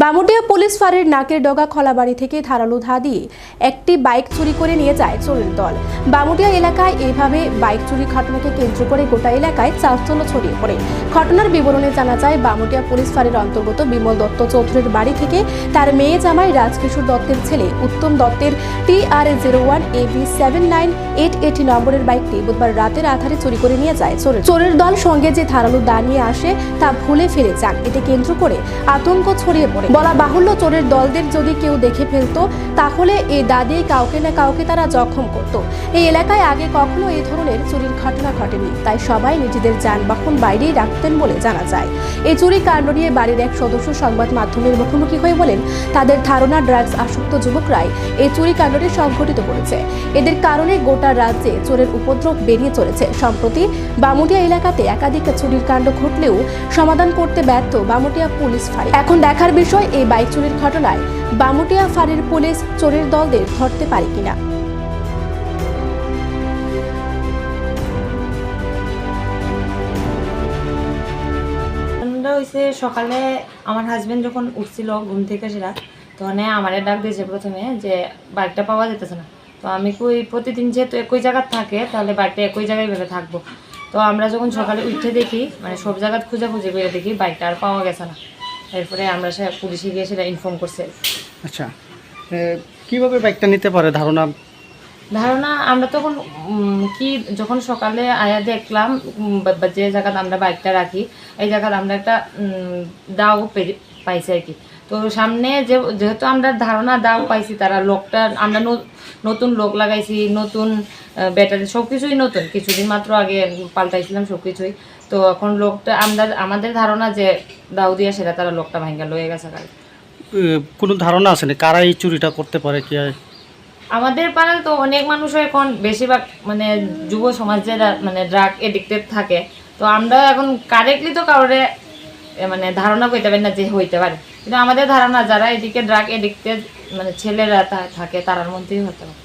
Bamutia police ফাঁড়ির নাকের ডগা খোলাবাড়ি থেকে ধারালো ধা দিয়ে একটি বাইক চুরি করে নিয়ে যায় চোরের দল। বামুটিয়া এলাকায় এইভাবে বাইক চুরি ঘটনাকে কেন্দ্র করে গোটা এলাকায় চাঞ্চল্য ছড়িয়ে পড়ে। ঘটনার বিবরণে জানা যায়, বামুটিয়া পুলিশ ফাঁড়ির অন্তর্গত বিমল দত্ত চৌধুরীর বাড়ি থেকে তার মেয়ে জামাই রাজকিশোর দত্তের ছেলে উত্তম দত্তের TR01AB79880 নম্বরের বাইকটি বুধবার রাতের আধারে চুরি করে নিয়ে যায় চোরের দল। সঙ্গে যে ধারালো দা নিয়ে আসে তা ভুলে ফেলে যান। এতে কেন্দ্র করে আতঙ্ক ছড়িয়ে পড়ে। বলা বাহুল্য, চোরের দলদের যদি কেউ দেখে ফেলতো তাহলে এই দা দিয়ে কাউকে না কাউকে তারা জখম করত। এই এলাকায় আগে কখনো এই ধরনের চুরির ঘটনা ঘটেনি, তাই সবাই নিজেদের যানবাহন বাইরেই রাখতেন বলে জানা যায়। এই চুরি কাণ্ড নিয়ে বাড়ির এক সদস্য সংবাদ মাধ্যমের মুখোমুখি হয়ে বলেন, তাদের ধারণা ড্রাগস আসক্ত যুবকরাই এই চুরি কাণ্ডটি সংঘটিত করেছে। এদের কারণে গোটা রাজ্যে চোরের উপদ্রব বেরিয়ে চলেছে। সম্প্রতি বামুটিয়া এলাকাতে একাধিক চুরির কাণ্ড ঘটলেও সমাধান করতে ব্যর্থ বামুটিয়া পুলিশ ফাঁড়ি। এখন দেখার বিষয়, এই বাইক চুরির ঘটনায় বামুটিয়া ফাঁড়ির পুলিশ চোরের দলদের ধরতে পারে কিনা। হয়েছে সকালে আমার হাজবেন্ড যখন উঠছিল ঘুম থেকে, সেটা তখন আমারে ডাক দিয়েছে প্রথমে যে বাইকটা পাওয়া যেতেছে না। তো আমি প্রতিদিন যেহেতু একই জায়গায় থাকে, তাহলে বাইকটা একই জায়গায় ভেবে থাকবো। তো আমরা যখন সকালে উঠে দেখি, মানে সব জায়গায় খুঁজে করে দেখি বাইকটা আর পাওয়া গেছে না। এরপরে আমরা পুলিশে গিয়ে সেটা ইনফর্ম করছে। আচ্ছা, কিভাবে বাইকটা নিতে পারে ধারণা আমরা তখন যখন সকালে আয়া দেখলাম যে জায়গায় আমরা বাইকটা রাখি, এই জায়গায় আমরা একটা দাও পাইছি আর কি। তো সামনে যেহেতু আমরা ধারণা দাও পাইছি, তারা লোকটা আমরা নতুন লোক লাগাইছি, নতুন ব্যাটারি সবকিছুই নতুন, কিছুদিন মাত্র আগে পাল্টাইছিলাম সবকিছুই। তো এখন লোকটা আমাদের ধারণা যে দাও দিয়ে সেটা তারা লোকটা ভাঙ্গা লয়ে গেছে। কোনো ধারণা আছে না কারা এই চুরিটা করতে পারে? কি আমাদের পাড়ায় তো অনেক মানুষও এখন বেশিরভাগ মানে যুব সমাজ যারা মানে ড্রাগ এডিক্টেড থাকে, তো আমরা এখন কারেক্টলি তো কারোরে মানে ধারণা করতে পারি না যে হইতে পারে, কিন্তু আমাদের ধারণা যারা এদিকে ড্রাগ এডিক্টেড মানে ছেলেরা থাকে তার মধ্যেই হতে পারে।